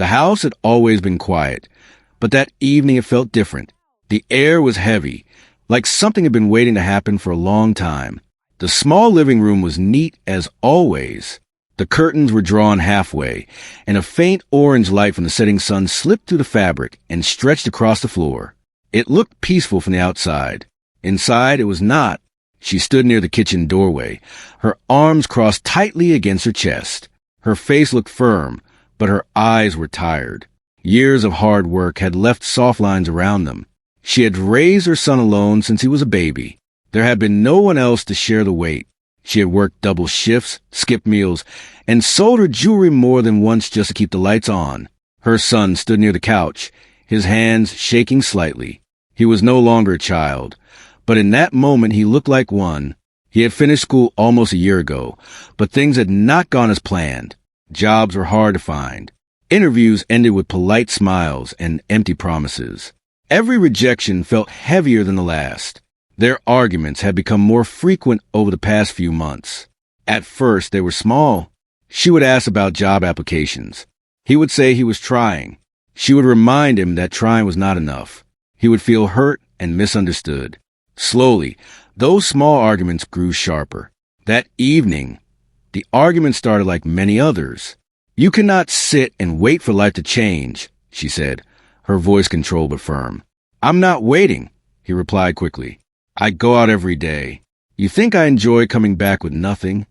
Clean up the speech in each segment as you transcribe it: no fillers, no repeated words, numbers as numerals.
The house had always been quiet, but that evening it felt different. The air was heavy, like something had been waiting to happen for a long time. The small living room was neat as always. The curtains were drawn halfway, and a faint orange light from the setting sun slipped through the fabric and stretched across the floor. It looked peaceful from the outside. Inside, it was not. She stood near the kitchen doorway, her arms crossed tightly against her chest. Her face looked firm, but her eyes were tired. Years of hard work had left soft lines around them. She had raised her son alone since he was a baby. There had been no one else to share the weight. She had worked double shifts, skipped meals, and sold her jewelry more than once just to keep the lights on. Her son stood near the couch, his hands shaking slightly. He was no longer a child, but in that moment he looked like one. He had finished school almost a year ago, but things had not gone as planned. Jobs were hard to find. Interviews ended with polite smiles and empty promises. Every rejection felt heavier than the last. Their arguments had become more frequent over the past few months. At first, they were small. She would ask about job applications. He would say he was trying. She would remind him that trying was not enough. He would feel hurt and misunderstood. Slowly, those small arguments grew sharper. That evening, the argument started like many others. "You cannot sit and wait for life to change," she said, her voice controlled but firm. "I'm not waiting," he replied quickly. "I go out every day. You think I enjoy coming back with nothing?"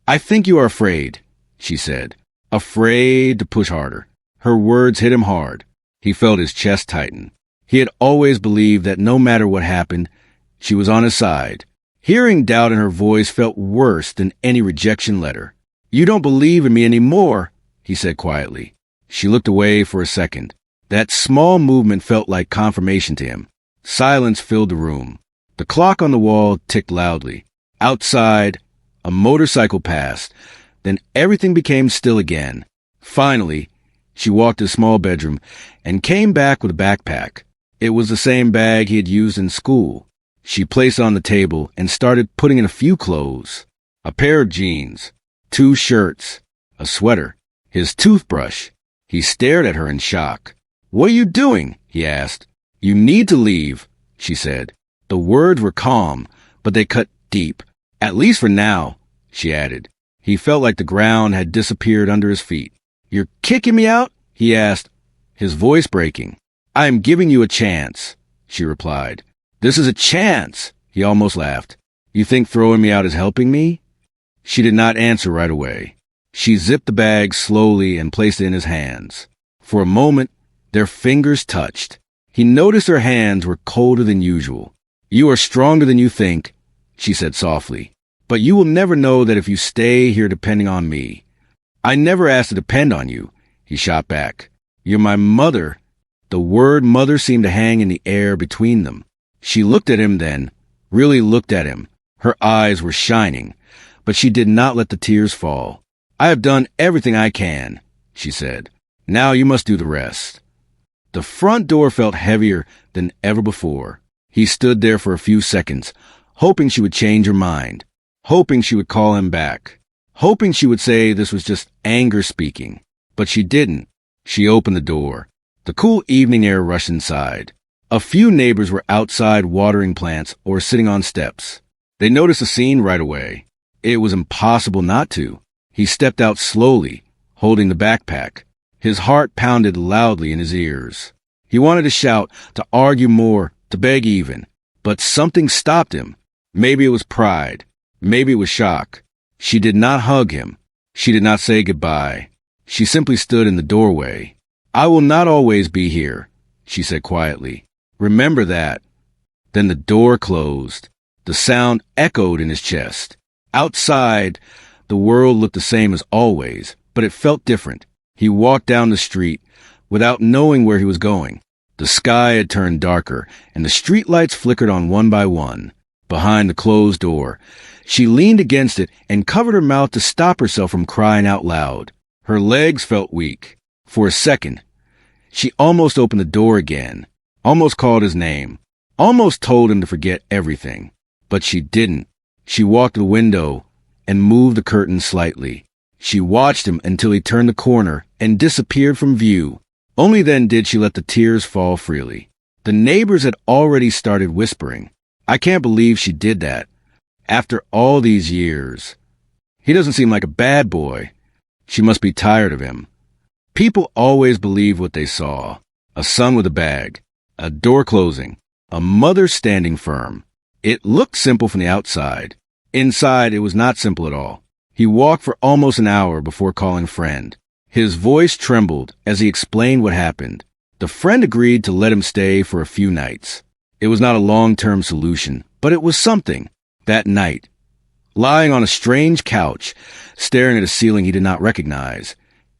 "I think you are afraid," she said. Afraid to push harder. Her words hit him hard. He felt his chest tighten. He had always believed that no matter what happened, she was on his side. Hearing doubt in her voice felt worse than any rejection letter. "You don't believe in me anymore," he said quietly. She looked away for a second. That small movement felt like confirmation to him. Silence filled the room. The clock on the wall ticked loudly. Outside, a motorcycle passed. Then everything became still again. Finally, she walked to a small bedroom and came back with a backpack. It was the same bag he had used in school. She placed it on the table and started putting in a few clothes. A pair of jeans, 2 shirts, a sweater, his toothbrush. He stared at her in shock. "What are you doing?" he asked. "You need to leave," she said. The words were calm, but they cut deep. "At least for now," she added. He felt like the ground had disappeared under his feet. "You're kicking me out?" he asked, his voice breaking. "I am giving you a chance," she replied. "This is a chance," he almost laughed. "You think throwing me out is helping me?" She did not answer right away. She zipped the bag slowly and placed it in his hands. For a moment, their fingers touched. He noticed her hands were colder than usual. "You are stronger than you think," she said softly. "But you will never know that if you stay here depending on me." "I never asked to depend on you," he shot back. "You're my mother." The word mother seemed to hang in the air between them. She looked at him then, really looked at him. Her eyes were shining, but she did not let the tears fall. "I have done everything I can," she said. "Now you must do the rest." The front door felt heavier than ever before. He stood there for a few seconds, hoping she would change her mind, hoping she would call him back, hoping she would say this was just anger speaking. But she didn't. She opened the door. The cool evening air rushed inside. A few neighbors were outside watering plants or sitting on steps. They noticed the scene right away. It was impossible not to. He stepped out slowly, holding the backpack. His heart pounded loudly in his ears. He wanted to shout, to argue more, to beg even. But something stopped him. Maybe it was pride. Maybe it was shock. She did not hug him. She did not say goodbye. She simply stood in the doorway. "I will not always be here," she said quietly. "Remember that." Then the door closed. The sound echoed in his chest. Outside, the world looked the same as always, but it felt different. He walked down the street without knowing where he was going. The sky had turned darker, and the streetlights flickered on one by one. Behind the closed door, she leaned against it and covered her mouth to stop herself from crying out loud. Her legs felt weak. For a second, she almost opened the door again, almost called his name, almost told him to forget everything. But she didn't. She walked to the window and moved the curtain slightly. She watched him until he turned the corner and disappeared from view. Only then did she let the tears fall freely. The neighbors had already started whispering. I can't believe she did that. After all these years. He doesn't seem like a bad boy. She must be tired of him. People always believe what they saw. A son with a bag, a door closing, a mother standing firm. It looked simple from the outside. Inside, it was not simple at all. He walked for almost an hour before calling a friend. His voice trembled as he explained what happened. The friend agreed to let him stay for a few nights. It was not a long-term solution, but it was something. That night, lying on a strange couch, staring at a ceiling he did not recognize,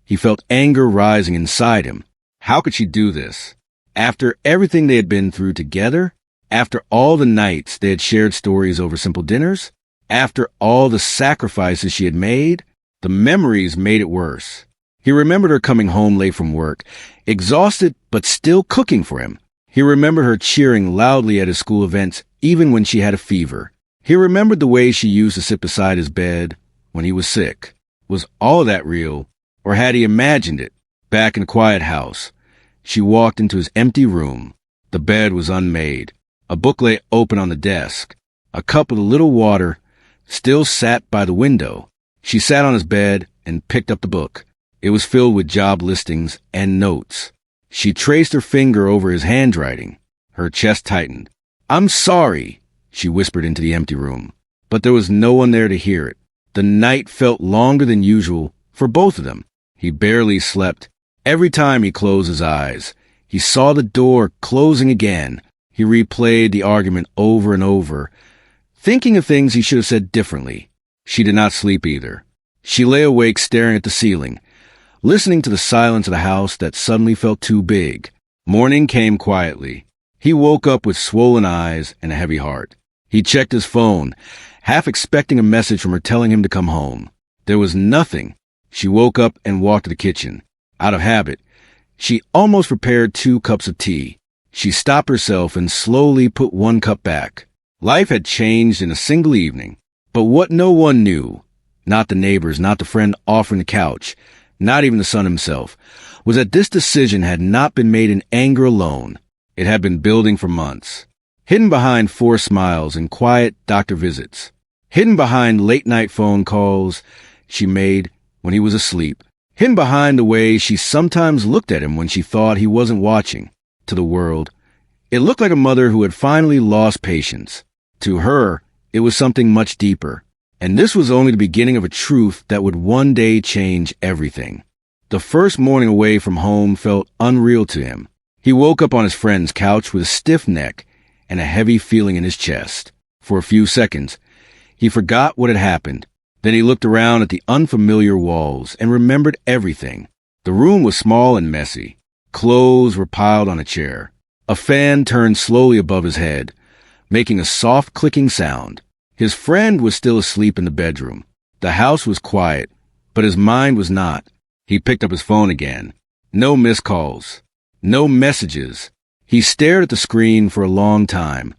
he felt anger rising inside him. How could she do this? After everything they had been through together? After all the nights they had shared stories over simple dinners? After all the sacrifices she had made? The memories made it worse. He remembered her coming home late from work, exhausted but still cooking for him. He remembered her cheering loudly at his school events even when she had a fever. He remembered the way she used to sit beside his bed when he was sick. Was all of that real, or had he imagined it? Back in the quiet house, she walked into his empty room. The bed was unmade. A book lay open on the desk. A cup with a little water still sat by the window. She sat on his bed and picked up the book. It was filled with job listings and notes. She traced her finger over his handwriting. Her chest tightened. "I'm sorry," she whispered into the empty room. But there was no one there to hear it. The night felt longer than usual for both of them. He barely slept. Every time he closed his eyes, he saw the door closing again. He replayed the argument over and over, thinking of things he should have said differently. She did not sleep either. She lay awake staring at the ceiling, listening to the silence of the house that suddenly felt too big. Morning came quietly. He woke up with swollen eyes and a heavy heart. He checked his phone, half expecting a message from her telling him to come home. There was nothing. She woke up and walked to the kitchen. Out of habit, she almost prepared 2 cups of tea. She stopped herself and slowly put 1 cup back. Life had changed in a single evening. But what no one knew, not the neighbors, not the friend offering the couch, not even the son himself, was that this decision had not been made in anger alone. It had been building for months. Hidden behind forced smiles and quiet doctor visits. Hidden behind late-night phone calls she made when he was asleep. Hidden behind the way she sometimes looked at him when she thought he wasn't watching. To the world, it looked like a mother who had finally lost patience. To her, it was something much deeper. And this was only the beginning of a truth that would one day change everything. The first morning away from home felt unreal to him. He woke up on his friend's couch with a stiff neck and a heavy feeling in his chest. For a few seconds, he forgot what had happened. Then he looked around at the unfamiliar walls and remembered everything. The room was small and messy. Clothes were piled on a chair. A fan turned slowly above his head, making a soft clicking sound. His friend was still asleep in the bedroom. The house was quiet, but his mind was not. He picked up his phone again. No missed calls. No messages. He stared at the screen for a long time,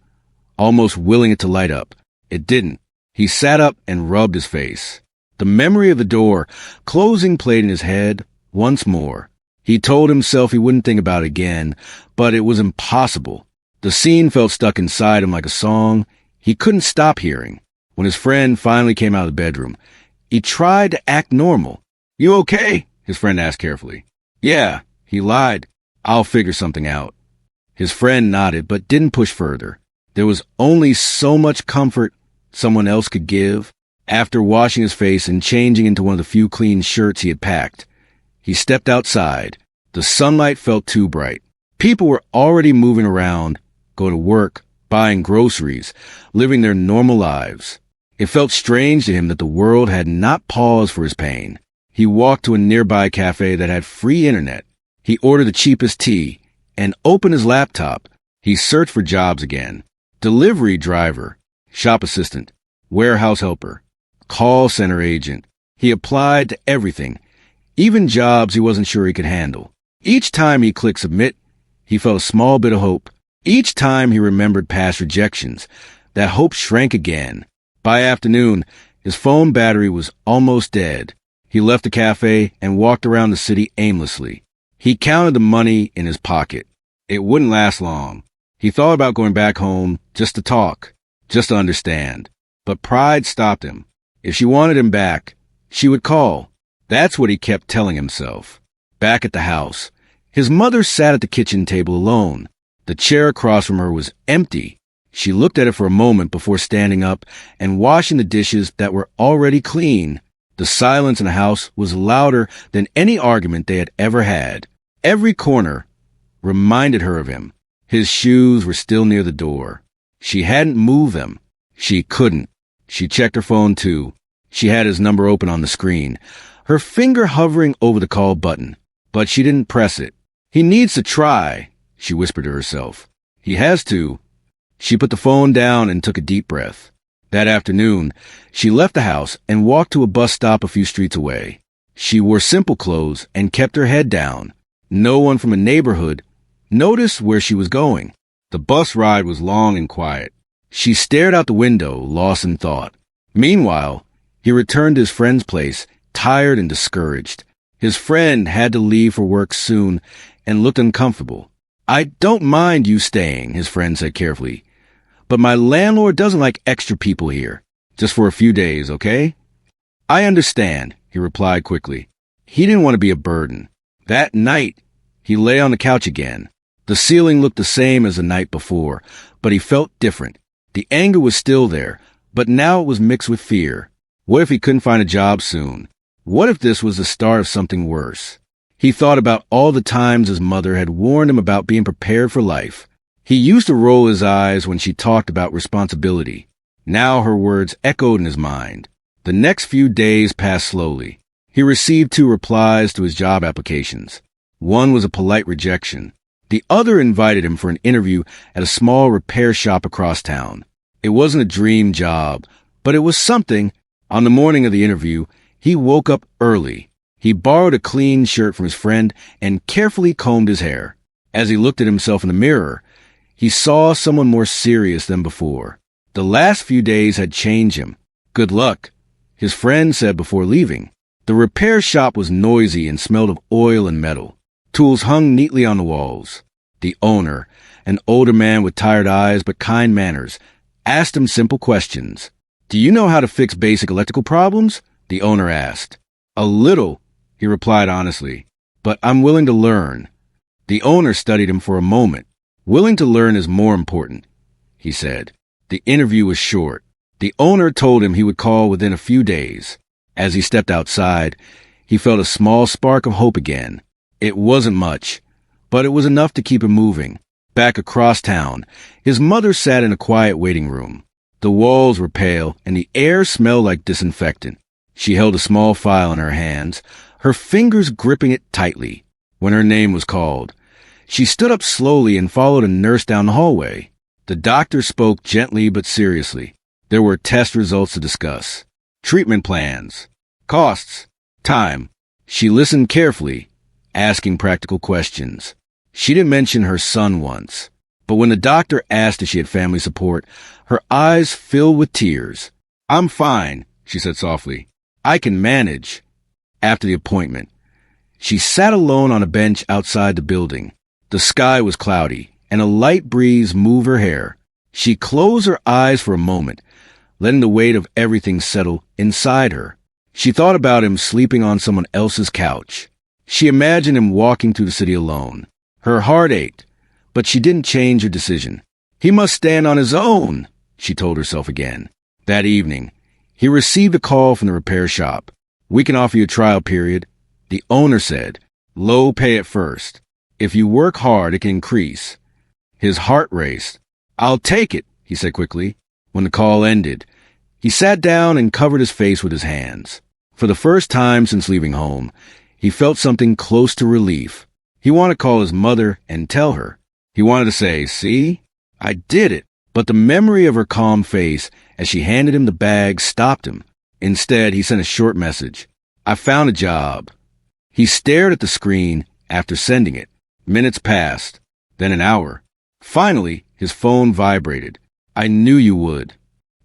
almost willing it to light up. It didn't. He sat up and rubbed his face. The memory of the door closing played in his head once more. He told himself he wouldn't think about it again, but it was impossible. The scene felt stuck inside him like a song he couldn't stop hearing. When his friend finally came out of the bedroom, he tried to act normal. "You okay?" his friend asked carefully. "Yeah," he lied. "I'll figure something out." His friend nodded but didn't push further. There was only so much comfort someone else could give. After washing his face and changing into one of the few clean shirts he had packed, he stepped outside. The sunlight felt too bright. People were already moving around, going to work, buying groceries, living their normal lives. It felt strange to him that the world had not paused for his pain. He walked to a nearby cafe that had free internet. He ordered the cheapest tea and opened his laptop. He searched for jobs again. Delivery driver, shop assistant, warehouse helper, call center agent. He applied to everything, even jobs he wasn't sure he could handle. Each time he clicked submit, he felt a small bit of hope. Each time he remembered past rejections, that hope shrank again. By afternoon, his phone battery was almost dead. He left the cafe and walked around the city aimlessly. He counted the money in his pocket. It wouldn't last long. He thought about going back home just to talk, just to understand. But pride stopped him. If she wanted him back, she would call. That's what he kept telling himself. Back at the house, his mother sat at the kitchen table alone. The chair across from her was empty. She looked at it for a moment before standing up and washing the dishes that were already clean. The silence in the house was louder than any argument they had ever had. Every corner reminded her of him. His shoes were still near the door. She hadn't moved them. She couldn't. She checked her phone, too. She had his number open on the screen, her finger hovering over the call button, but she didn't press it. He needs to try, she whispered to herself. He has to. She put the phone down and took a deep breath. That afternoon, she left the house and walked to a bus stop a few streets away. She wore simple clothes and kept her head down. No one from the neighborhood noticed where she was going. The bus ride was long and quiet. She stared out the window, lost in thought. Meanwhile, he returned to his friend's place, tired and discouraged. His friend had to leave for work soon and looked uncomfortable. "I don't mind you staying," his friend said carefully. "But my landlord doesn't like extra people here. Just for a few days, okay?" "I understand," he replied quickly. He didn't want to be a burden. That night, he lay on the couch again. The ceiling looked the same as the night before, but he felt different. The anger was still there, but now it was mixed with fear. What if he couldn't find a job soon? What if this was the start of something worse? He thought about all the times his mother had warned him about being prepared for life. He used to roll his eyes when she talked about responsibility. Now her words echoed in his mind. The next few days passed slowly. He received 2 replies to his job applications. One was a polite rejection. The other invited him for an interview at a small repair shop across town. It wasn't a dream job, but it was something. On the morning of the interview, he woke up early. He borrowed a clean shirt from his friend and carefully combed his hair. As he looked at himself in the mirror, he saw someone more serious than before. The last few days had changed him. "Good luck," his friend said before leaving. The repair shop was noisy and smelled of oil and metal. Tools hung neatly on the walls. The owner, an older man with tired eyes but kind manners, asked him simple questions. "Do you know how to fix basic electrical problems?" the owner asked. "A little," he replied honestly, "but I'm willing to learn." The owner studied him for a moment. "Willing to learn is more important," he said. The interview was short. The owner told him he would call within a few days. As he stepped outside, he felt a small spark of hope again. It wasn't much, but it was enough to keep him moving. Back across town, his mother sat in a quiet waiting room. The walls were pale, and the air smelled like disinfectant. She held a small file in her hands, her fingers gripping it tightly. When her name was called, she stood up slowly and followed a nurse down the hallway. The doctor spoke gently but seriously. There were test results to discuss, treatment plans, costs, time. She listened carefully, asking practical questions. She didn't mention her son once, but when the doctor asked if she had family support, her eyes filled with tears. "I'm fine," she said softly. "I can manage." After the appointment, she sat alone on a bench outside the building. The sky was cloudy, and a light breeze moved her hair. She closed her eyes for a moment, letting the weight of everything settle inside her. She thought about him sleeping on someone else's couch. She imagined him walking through the city alone. Her heart ached, but she didn't change her decision. He must stand on his own, she told herself again. That evening, he received a call from the repair shop. "We can offer you a trial period," the owner said. "Low pay at first. If you work hard, it can increase." His heart raced. "I'll take it," he said quickly. When the call ended, he sat down and covered his face with his hands. For the first time since leaving home, he felt something close to relief. He wanted to call his mother and tell her. He wanted to say, "See, I did it." But the memory of her calm face as she handed him the bag stopped him. Instead, he sent a short message. "I found a job." He stared at the screen after sending it. Minutes passed, then an hour. Finally, his phone vibrated. "I knew you would."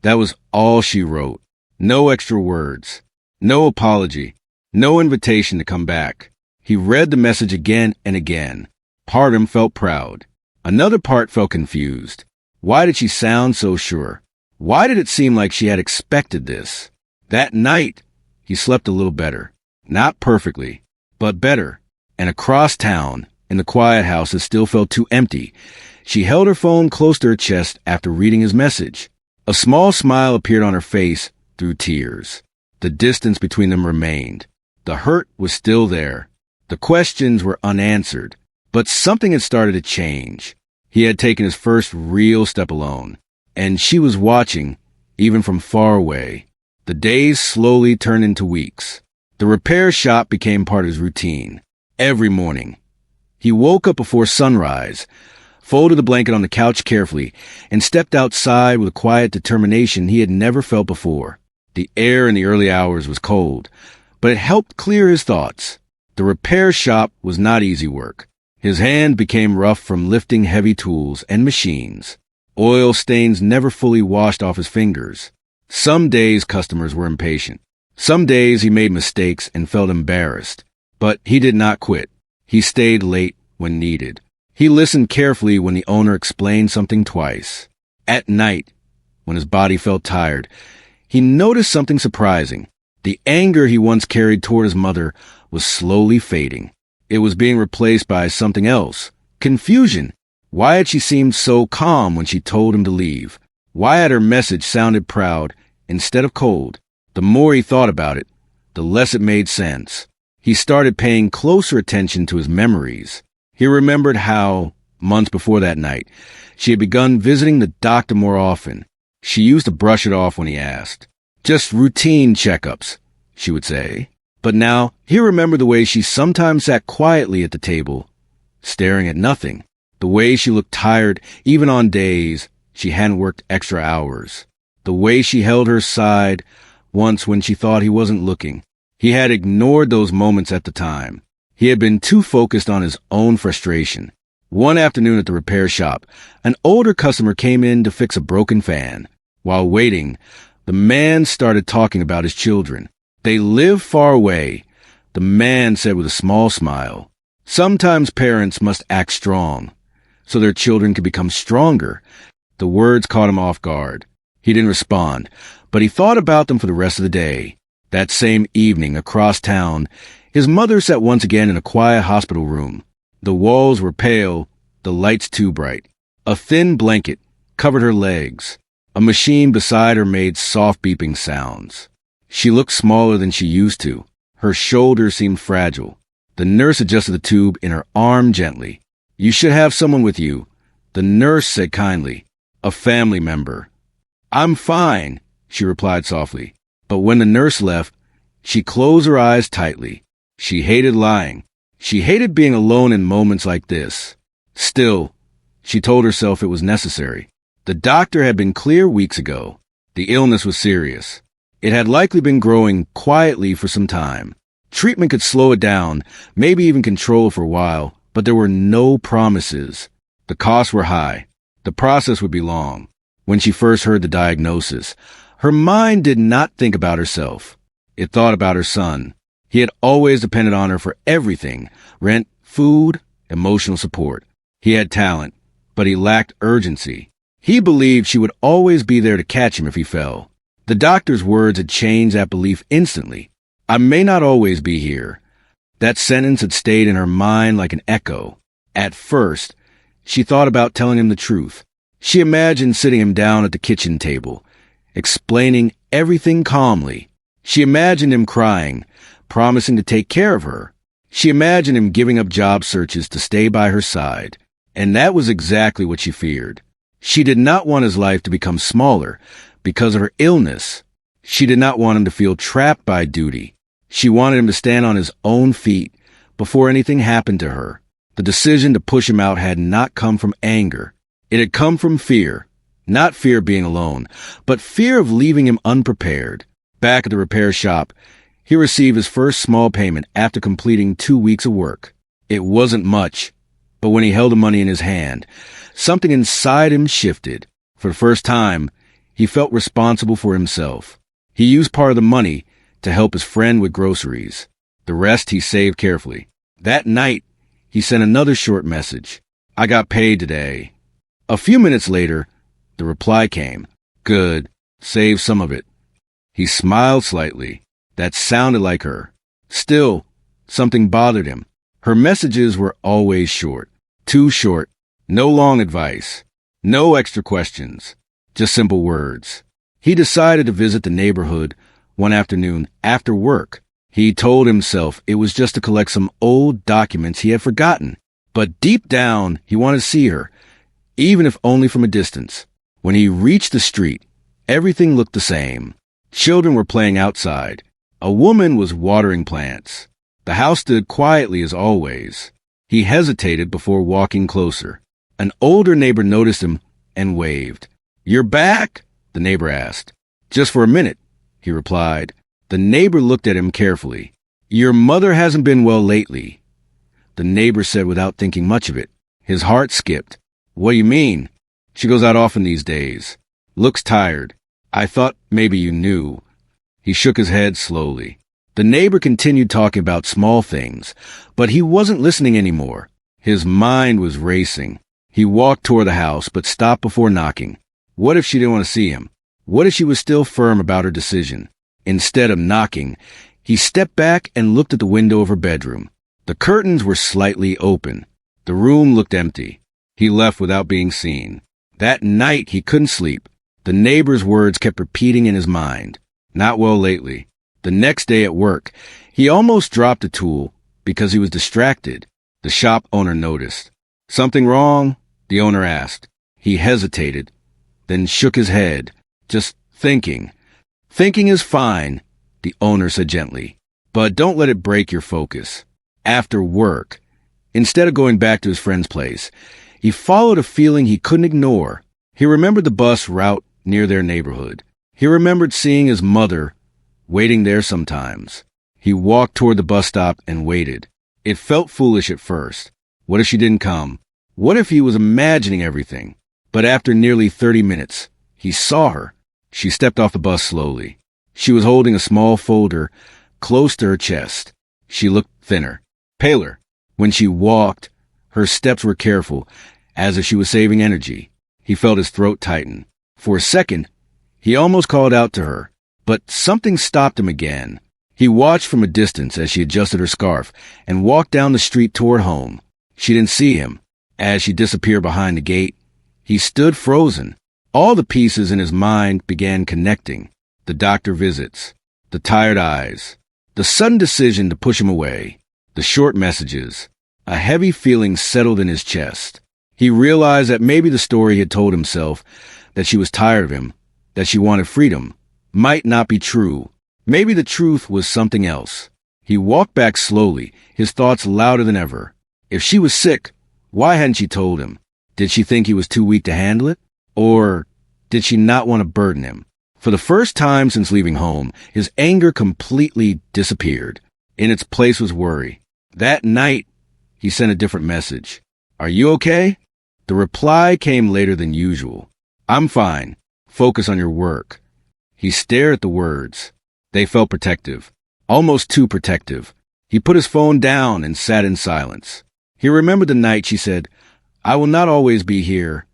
That was all she wrote. No extra words. No apology. No invitation to come back. He read the message again and again. Part of him felt proud. Another part felt confused. Why did she sound so sure? Why did it seem like she had expected this? That night, he slept a little better. Not perfectly, but better. And across town, in the quiet house that still felt too empty, she held her phone close to her chest after reading his message. A small smile appeared on her face through tears. The distance between them remained. The hurt was still there. The questions were unanswered. But something had started to change. He had taken his first real step alone. And she was watching, even from far away. The days slowly turned into weeks. The repair shop became part of his routine. Every morning, he woke up before sunrise, folded the blanket on the couch carefully, and stepped outside with a quiet determination he had never felt before. The air in the early hours was cold, but it helped clear his thoughts. The repair shop was not easy work. His hand became rough from lifting heavy tools and machines. Oil stains never fully washed off his fingers. Some days customers were impatient. Some days he made mistakes and felt embarrassed. But he did not quit. He stayed late when needed. He listened carefully when the owner explained something twice. At night, when his body felt tired, he noticed something surprising. The anger he once carried toward his mother was slowly fading. It was being replaced by something else. Confusion. Why had she seemed so calm when she told him to leave? Why had her message sounded proud instead of cold? The more he thought about it, the less it made sense. He started paying closer attention to his memories. He remembered how, months before that night, she had begun visiting the doctor more often. She used to brush it off when he asked. Just routine checkups, she would say. But now, he remembered the way she sometimes sat quietly at the table, staring at nothing. The way she looked tired, even on days she hadn't worked extra hours. The way she held her side once when she thought he wasn't looking. He had ignored those moments at the time. He had been too focused on his own frustration. One afternoon at the repair shop, an older customer came in to fix a broken fan. While waiting, the man started talking about his children. They live far away, the man said with a small smile. Sometimes parents must act strong, so their children can become stronger. The words caught him off guard. He didn't respond, but he thought about them for the rest of the day. That same evening, across town, his mother sat once again in a quiet hospital room. The walls were pale, the lights too bright. A thin blanket covered her legs. A machine beside her made soft beeping sounds. She looked smaller than she used to. Her shoulders seemed fragile. The nurse adjusted the tube in her arm gently. "You should have someone with you," the nurse said kindly. "A family member." "I'm fine," she replied softly. But when the nurse left, she closed her eyes tightly. She hated lying. She hated being alone in moments like this. Still, she told herself it was necessary. The doctor had been clear weeks ago. The illness was serious. It had likely been growing quietly for some time. Treatment could slow it down, maybe even control it for a while, but there were no promises. The costs were high. The process would be long. When she first heard the diagnosis, her mind did not think about herself. It thought about her son. He had always depended on her for everything: rent, food, emotional support. He had talent, but he lacked urgency. He believed she would always be there to catch him if he fell. The doctor's words had changed that belief instantly. "I may not always be here." That sentence had stayed in her mind like an echo. At first, she thought about telling him the truth. She imagined sitting him down at the kitchen table, explaining everything calmly. She imagined him crying, promising to take care of her. She imagined him giving up job searches to stay by her side. And that was exactly what she feared. She did not want his life to become smaller because of her illness. She did not want him to feel trapped by duty. She wanted him to stand on his own feet before anything happened to her. The decision to push him out had not come from anger. It had come from fear. Not fear of being alone, but fear of leaving him unprepared. Back at the repair shop, he received his first small payment after completing 2 weeks of work. It wasn't much, but when he held the money in his hand, something inside him shifted. For the first time, he felt responsible for himself. He used part of the money to help his friend with groceries. The rest he saved carefully. That night, he sent another short message. I got paid today. A few minutes later, the reply came. Good. Save some of it. He smiled slightly. That sounded like her. Still, something bothered him. Her messages were always short. Too short. No long advice. No extra questions. Just simple words. He decided to visit the neighborhood one afternoon after work. He told himself it was just to collect some old documents he had forgotten. But deep down, he wanted to see her, even if only from a distance. When he reached the street, everything looked the same. Children were playing outside. A woman was watering plants. The house stood quietly as always. He hesitated before walking closer. An older neighbor noticed him and waved. "You're back?" the neighbor asked. "Just for a minute," he replied. The neighbor looked at him carefully. "Your mother hasn't been well lately," the neighbor said without thinking much of it. His heart skipped. "What do you mean?" "She goes out often these days. Looks tired. I thought maybe you knew." He shook his head slowly. The neighbor continued talking about small things, but he wasn't listening anymore. His mind was racing. He walked toward the house, but stopped before knocking. What if she didn't want to see him? What if she was still firm about her decision? Instead of knocking, he stepped back and looked at the window of her bedroom. The curtains were slightly open. The room looked empty. He left without being seen. That night he couldn't sleep. The neighbor's words kept repeating in his mind. Not well lately. The next day at work, he almost dropped a tool because he was distracted. The shop owner noticed. "Something wrong?" the owner asked. He hesitated, then shook his head. "Just thinking." "Thinking is fine," the owner said gently, "but don't let it break your focus." After work, instead of going back to his friend's place, he followed a feeling he couldn't ignore. He remembered the bus route near their neighborhood. He remembered seeing his mother waiting there sometimes. He walked toward the bus stop and waited. It felt foolish at first. What if she didn't come? What if he was imagining everything? But after nearly 30 minutes, he saw her. She stepped off the bus slowly. She was holding a small folder close to her chest. She looked thinner, paler. When she walked, her steps were careful, as if she was saving energy. He felt his throat tighten. For a second, he almost called out to her, but something stopped him again. He watched from a distance as she adjusted her scarf and walked down the street toward home. She didn't see him. As she disappeared behind the gate, he stood frozen. All the pieces in his mind began connecting. The doctor visits, the tired eyes, the sudden decision to push him away, the short messages. A heavy feeling settled in his chest. He realized that maybe the story he had told himself, that she was tired of him, that she wanted freedom, might not be true. Maybe the truth was something else. He walked back slowly, his thoughts louder than ever. If she was sick, why hadn't she told him? Did she think he was too weak to handle it? Or did she not want to burden him? For the first time since leaving home, his anger completely disappeared. In its place was worry. That night, he sent a different message. "Are you okay?" The reply came later than usual. "I'm fine. Focus on your work." He stared at the words. They felt protective, almost too protective. He put his phone down and sat in silence. He remembered the night she said, "I will not always be here."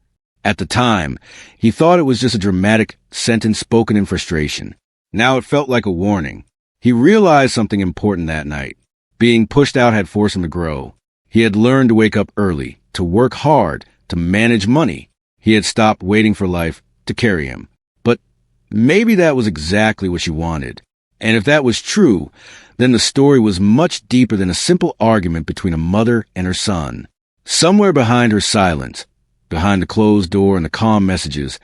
At the time, he thought it was just a dramatic sentence spoken in frustration. Now it felt like a warning. He realized something important that night. Being pushed out had forced him to grow. He had learned to wake up early, to work hard, to manage money. He had stopped waiting for life to carry him. But maybe that was exactly what she wanted. And if that was true, then the story was much deeper than a simple argument between a mother and her son. Somewhere behind her silence, behind the closed door and the calm messages,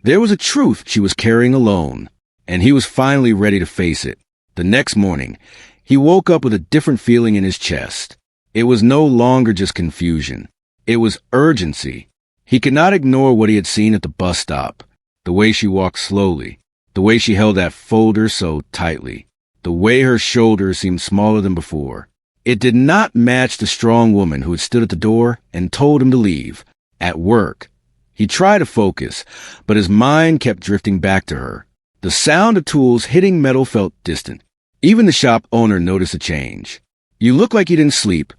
there was a truth she was carrying alone, and he was finally ready to face it. The next morning, he woke up with a different feeling in his chest. It was no longer just confusion. It was urgency. He could not ignore what he had seen at the bus stop. The way she walked slowly, the way she held that folder so tightly, the way her shoulders seemed smaller than before. It did not match the strong woman who had stood at the door and told him to leave. At work, he tried to focus, but his mind kept drifting back to her. The sound of tools hitting metal felt distant. Even the shop owner noticed a change. "You look like you didn't sleep,"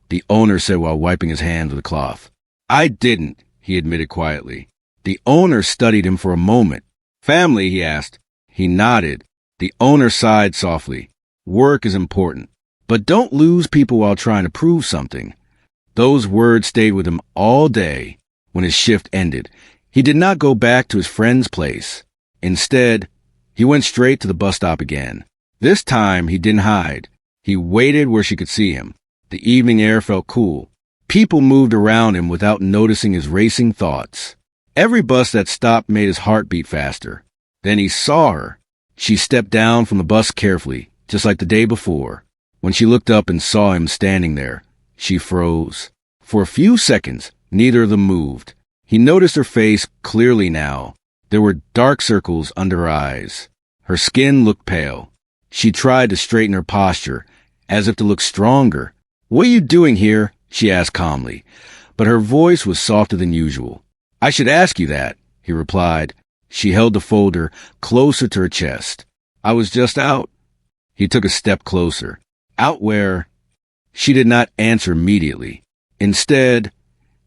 the owner said while wiping his hands with a cloth. "I didn't," he admitted quietly. The owner studied him for a moment. "Family?" he asked. He nodded. The owner sighed softly. "Work is important, but don't lose people while trying to prove something." Those words stayed with him all day. When his shift ended, he did not go back to his friend's place. Instead, he went straight to the bus stop again. This time, he didn't hide. He waited where she could see him. The evening air felt cool. People moved around him without noticing his racing thoughts. Every bus that stopped made his heart beat faster. Then he saw her. She stepped down from the bus carefully, just like the day before. When she looked up and saw him standing there, she froze. For a few seconds, neither of them moved. He noticed her face clearly now. There were dark circles under her eyes. Her skin looked pale. She tried to straighten her posture, as if to look stronger. "What are you doing here?" she asked calmly, but her voice was softer than usual. "I should ask you that," he replied. She held the folder closer to her chest. "I was just out." He took a step closer. "Out where?" She did not answer immediately. Instead,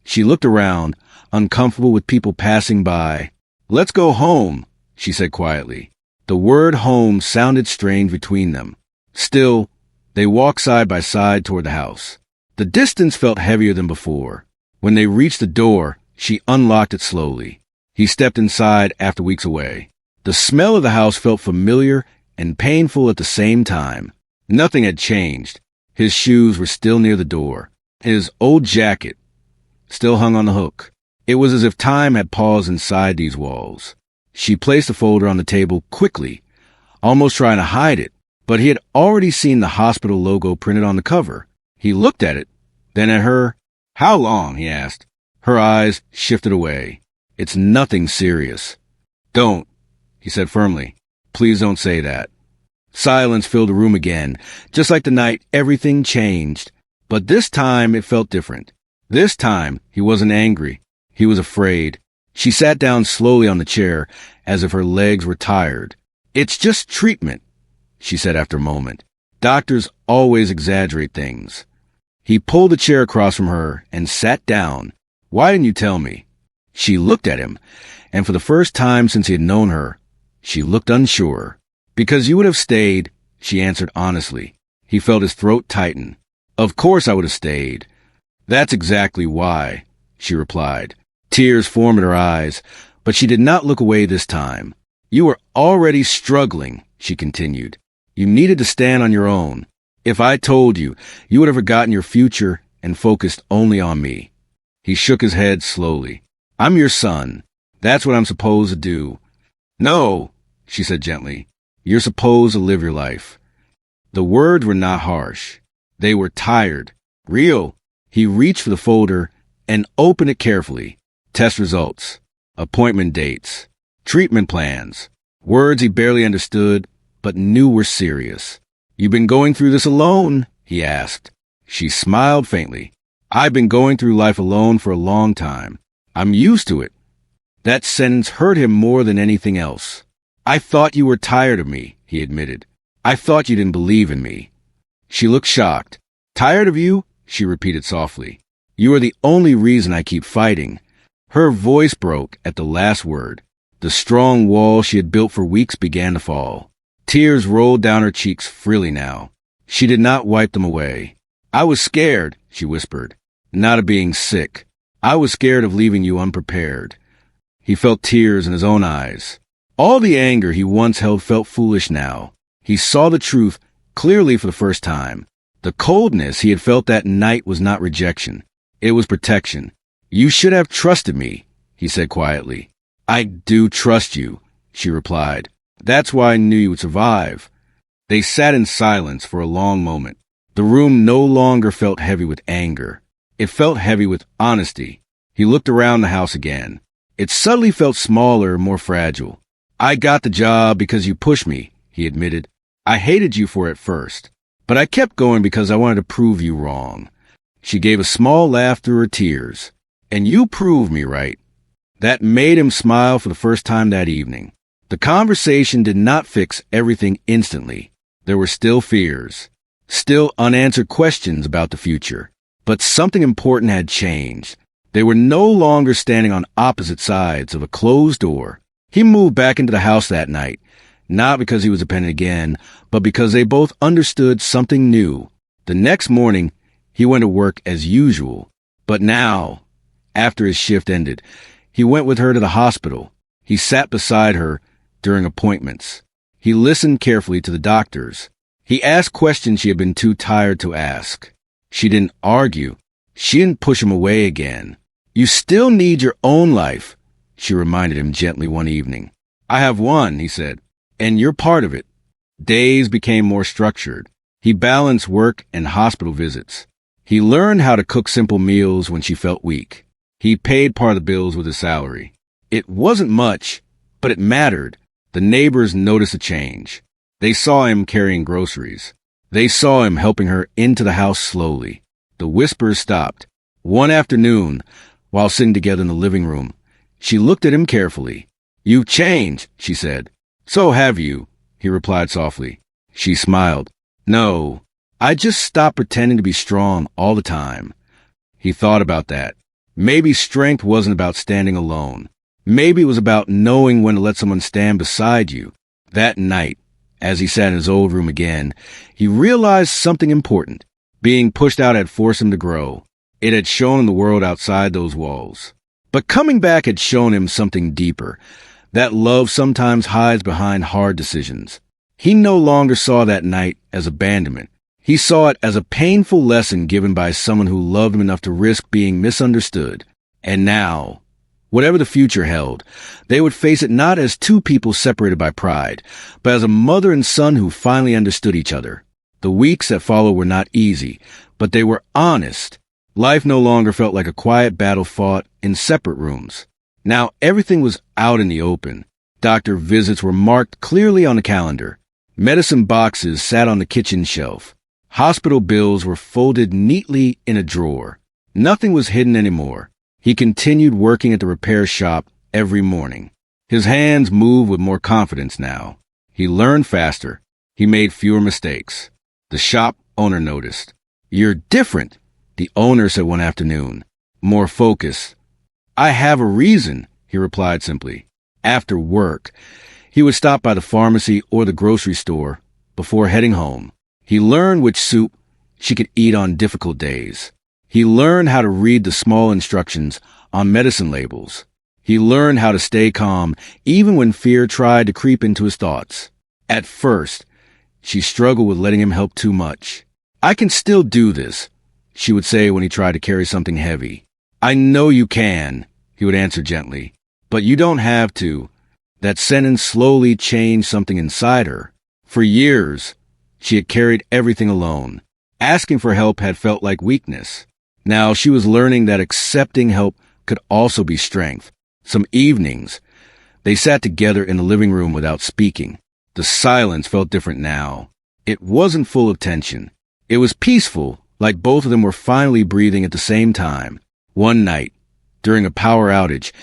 she looked around, uncomfortable with people passing by. "Let's go home," she said quietly. The word home sounded strange between them. Still, they walked side by side toward the house. The distance felt heavier than before. When they reached the door, she unlocked it slowly. He stepped inside after weeks away. The smell of the house felt familiar and painful at the same time. Nothing had changed. His shoes were still near the door. His old jacket still hung on the hook. It was as if time had paused inside these walls. She placed the folder on the table quickly, almost trying to hide it, but he had already seen the hospital logo printed on the cover. He looked at it, then at her. "How long?" he asked. Her eyes shifted away. "It's nothing serious." "Don't," he said firmly. "Please don't say that." Silence filled the room again. Just like the night, everything changed. But this time it felt different. This time he wasn't angry. He was afraid. She sat down slowly on the chair, as if her legs were tired. "It's just treatment," she said after a moment. "Doctors always exaggerate things." He pulled the chair across from her and sat down. "Why didn't you tell me?" She looked at him, and for the first time since he had known her, she looked unsure. "Because you would have stayed," she answered honestly. He felt his throat tighten. "Of course I would have stayed." "That's exactly why," she replied. Tears formed in her eyes, but she did not look away this time. "You were already struggling," she continued. "You needed to stand on your own. If I told you, you would have forgotten your future and focused only on me." He shook his head slowly. "I'm your son. That's what I'm supposed to do." "No," she said gently. "You're supposed to live your life." The words were not harsh. They were tired, real. He reached for the folder and opened it carefully. Test results, appointment dates, treatment plans, words he barely understood but knew were serious. "You've been going through this alone?" he asked. She smiled faintly. "I've been going through life alone for a long time. I'm used to it." That sentence hurt him more than anything else. "I thought you were tired of me," he admitted. "I thought you didn't believe in me." She looked shocked. "Tired of you?" she repeated softly. "You are the only reason I keep fighting." Her voice broke at the last word. The strong wall she had built for weeks began to fall. Tears rolled down her cheeks freely now. She did not wipe them away. "I was scared," she whispered. "Not of being sick. I was scared of leaving you unprepared." He felt tears in his own eyes. All the anger he once held felt foolish now. He saw the truth clearly for the first time. The coldness he had felt that night was not rejection. It was protection. "You should have trusted me," he said quietly. "I do trust you," she replied. "That's why I knew you would survive." They sat in silence for a long moment. The room no longer felt heavy with anger. It felt heavy with honesty. He looked around the house again. It suddenly felt smaller, more fragile. "I got the job because you pushed me," he admitted. "I hated you for it at first, but I kept going because I wanted to prove you wrong." She gave a small laugh through her tears. "And you proved me right." That made him smile for the first time that evening. The conversation did not fix everything instantly. There were still fears, still unanswered questions about the future. But something important had changed. They were no longer standing on opposite sides of a closed door. He moved back into the house that night, not because he was dependent again, but because they both understood something new. The next morning, he went to work as usual. But now, after his shift ended, he went with her to the hospital. He sat beside her during appointments. He listened carefully to the doctors. He asked questions she had been too tired to ask. She didn't argue. She didn't push him away again. You still need your own life, she reminded him gently one evening. I have one, he said, and you're part of it. Days became more structured. He balanced work and hospital visits. He learned how to cook simple meals when she felt weak. He paid part of the bills with his salary. It wasn't much, but it mattered. The neighbors noticed a change. They saw him carrying groceries. They saw him helping her into the house slowly. The whispers stopped. One afternoon, while sitting together in the living room, she looked at him carefully. You've changed, she said. So have you, he replied softly. She smiled. No, I just stopped pretending to be strong all the time. He thought about that. Maybe strength wasn't about standing alone. Maybe it was about knowing when to let someone stand beside you. That night, as he sat in his old room again, he realized something important. Being pushed out had forced him to grow. It had shown him the world outside those walls. But coming back had shown him something deeper, that love sometimes hides behind hard decisions. He no longer saw that night as abandonment. He saw it as a painful lesson given by someone who loved him enough to risk being misunderstood. And now, whatever the future held, they would face it not as two people separated by pride, but as a mother and son who finally understood each other. The weeks that followed were not easy, but they were honest. Life no longer felt like a quiet battle fought in separate rooms. Now everything was out in the open. Doctor visits were marked clearly on the calendar. Medicine boxes sat on the kitchen shelf. Hospital bills were folded neatly in a drawer. Nothing was hidden anymore. He continued working at the repair shop every morning. His hands moved with more confidence now. He learned faster. He made fewer mistakes. The shop owner noticed. You're different, the owner said one afternoon. More focused. I have a reason, he replied simply. After work, he would stop by the pharmacy or the grocery store before heading home. He learned which soup she could eat on difficult days. He learned how to read the small instructions on medicine labels. He learned how to stay calm even when fear tried to creep into his thoughts. At first, she struggled with letting him help too much. I can still do this, she would say when he tried to carry something heavy. I know you can, he would answer gently, but you don't have to. That sentence slowly changed something inside her. For years, she had carried everything alone. Asking for help had felt like weakness. Now she was learning that accepting help could also be strength. Some evenings, they sat together in the living room without speaking. The silence felt different now. It wasn't full of tension. It was peaceful, like both of them were finally breathing at the same time. One night, during a power outage,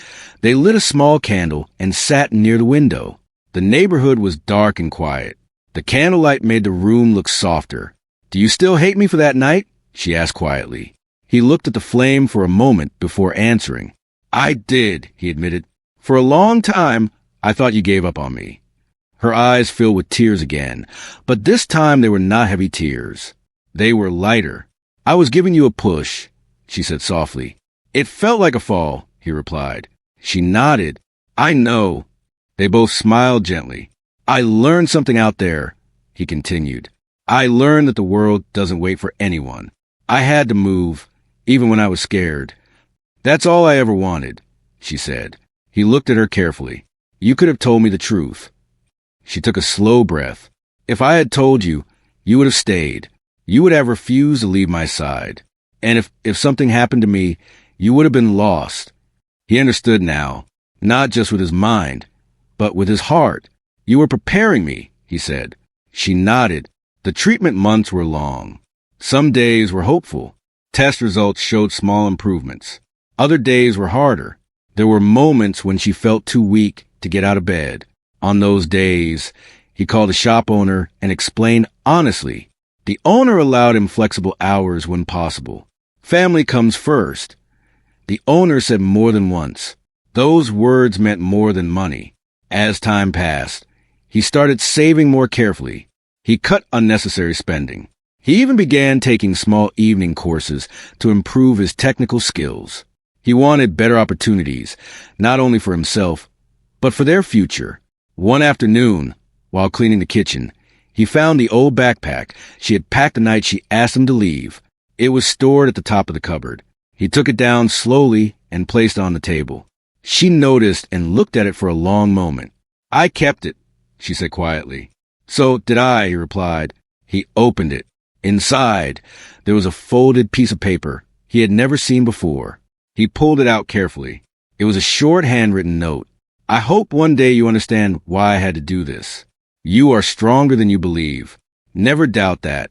they lit a small candle and sat near the window. The neighborhood was dark and quiet. The candlelight made the room look softer. Do you still hate me for that night? She asked quietly. He looked at the flame for a moment before answering. I did, he admitted. For a long time, I thought you gave up on me. Her eyes filled with tears again, but this time they were not heavy tears. They were lighter. I was giving you a push, she said softly. It felt like a fall, he replied. She nodded. I know. They both smiled gently. I learned something out there, he continued. I learned that the world doesn't wait for anyone. I had to move, even when I was scared. That's all I ever wanted, she said. He looked at her carefully. You could have told me the truth. She took a slow breath. If I had told you, you would have stayed. You would have refused to leave my side. And if something happened to me, you would have been lost. He understood now, not just with his mind, but with his heart. You were preparing me, he said. She nodded. The treatment months were long. Some days were hopeful. Test results showed small improvements. Other days were harder. There were moments when she felt too weak to get out of bed. On those days, He called the shop owner and explained honestly. The owner allowed him flexible hours when possible. Family comes first. The owner said more than once. Those words meant more than money. As time passed, he started saving more carefully. He cut unnecessary spending. He even began taking small evening courses to improve his technical skills. He wanted better opportunities, not only for himself, but for their future. One afternoon, while cleaning the kitchen, he found the old backpack she had packed the night she asked him to leave. It was stored at the top of the cupboard. He took it down slowly and placed it on the table. She noticed and looked at it for a long moment. "I kept it," she said quietly. "So did I," he replied. He opened it. Inside, there was a folded piece of paper he had never seen before. He pulled it out carefully. It was a short handwritten note. "I hope one day you understand why I had to do this. You are stronger than you believe. Never doubt that."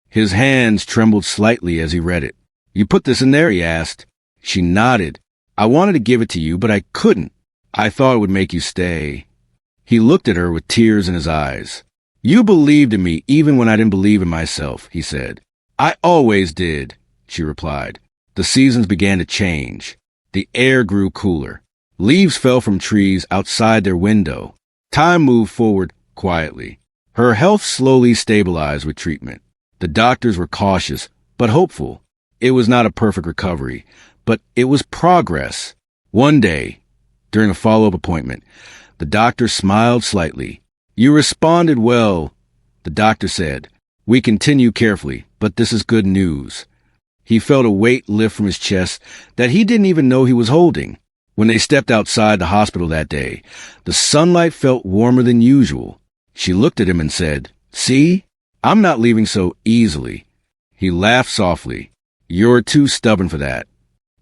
His hands trembled slightly as he read it. "You put this in there?" he asked. She nodded. "I wanted to give it to you, but I couldn't. I thought it would make you stay." He looked at her with tears in his eyes. "You believed in me even when I didn't believe in myself," he said. "I always did," she replied. The seasons began to change. The air grew cooler. Leaves fell from trees outside their window. Time moved forward quietly. Her health slowly stabilized with treatment. The doctors were cautious, but hopeful. It was not a perfect recovery, but it was progress. One day, during a follow-up appointment, the doctor smiled slightly. "You responded well," the doctor said. "We continue carefully, but this is good news." He felt a weight lift from his chest that he didn't even know he was holding. When they stepped outside the hospital that day, the sunlight felt warmer than usual. She looked at him and said, "See, I'm not leaving so easily." He laughed softly. "You're too stubborn for that."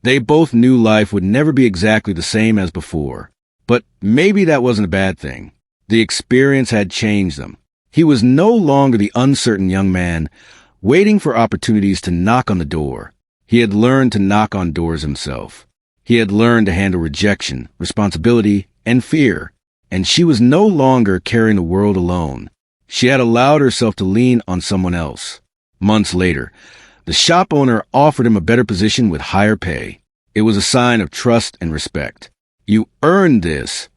They both knew life would never be exactly the same as before. But maybe that wasn't a bad thing. The experience had changed them. He was no longer the uncertain young man waiting for opportunities to knock on the door. He had learned to knock on doors himself. He had learned to handle rejection, responsibility, and fear. And she was no longer carrying the world alone. She had allowed herself to lean on someone else. Months later, the shop owner offered him a better position with higher pay. It was a sign of trust and respect. "You earned this,"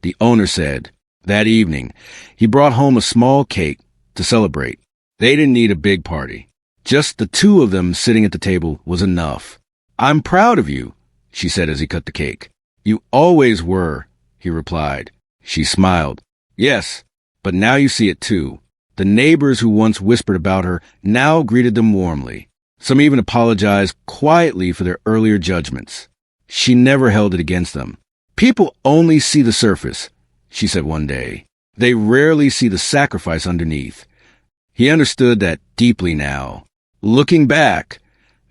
the owner said. That evening, he brought home a small cake to celebrate. They didn't need a big party. Just the two of them sitting at the table was enough. "I'm proud of you," she said as he cut the cake. "You always were," he replied. She smiled. "Yes, but now you see it too." The neighbors who once whispered about her now greeted them warmly. Some even apologized quietly for their earlier judgments. She never held it against them. "People only see the surface," she said one day. "They rarely see the sacrifice underneath." He understood that deeply now. Looking back,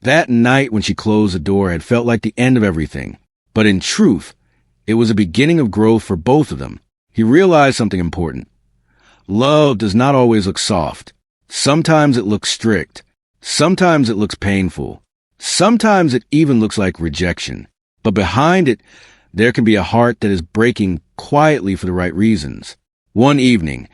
that night when she closed the door had felt like the end of everything. But in truth, it was a beginning of growth for both of them. He realized something important. Love does not always look soft. Sometimes it looks strict. Sometimes it looks painful. Sometimes it even looks like rejection. But behind it, there can be a heart that is breaking quietly for the right reasons. One evening,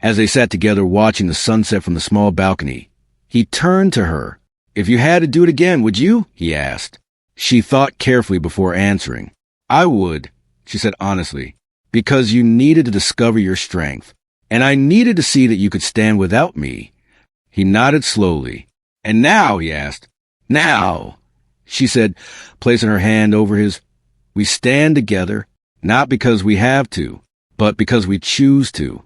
as they sat together watching the sunset from the small balcony, he turned to her. "If you had to do it again, would you?" he asked. She thought carefully before answering. "I would," she said honestly, "because you needed to discover your strength, and I needed to see that you could stand without me." He nodded slowly. "And now?" he asked. "Now," she said, placing her hand over his. "We stand together, not because we have to, but because we choose to."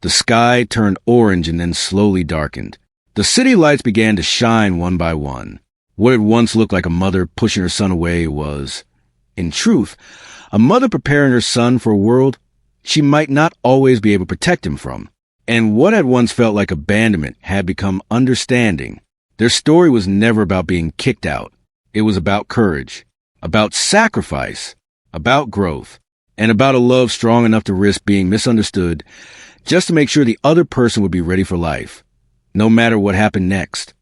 The sky turned orange and then slowly darkened. The city lights began to shine one by one. What had once looked like a mother pushing her son away was, in truth, a mother preparing her son for a world she might not always be able to protect him from. And what had once felt like abandonment had become understanding. Their story was never about being kicked out. It was about courage, about sacrifice, about growth, and about a love strong enough to risk being misunderstood just to make sure the other person would be ready for life, no matter what happened next.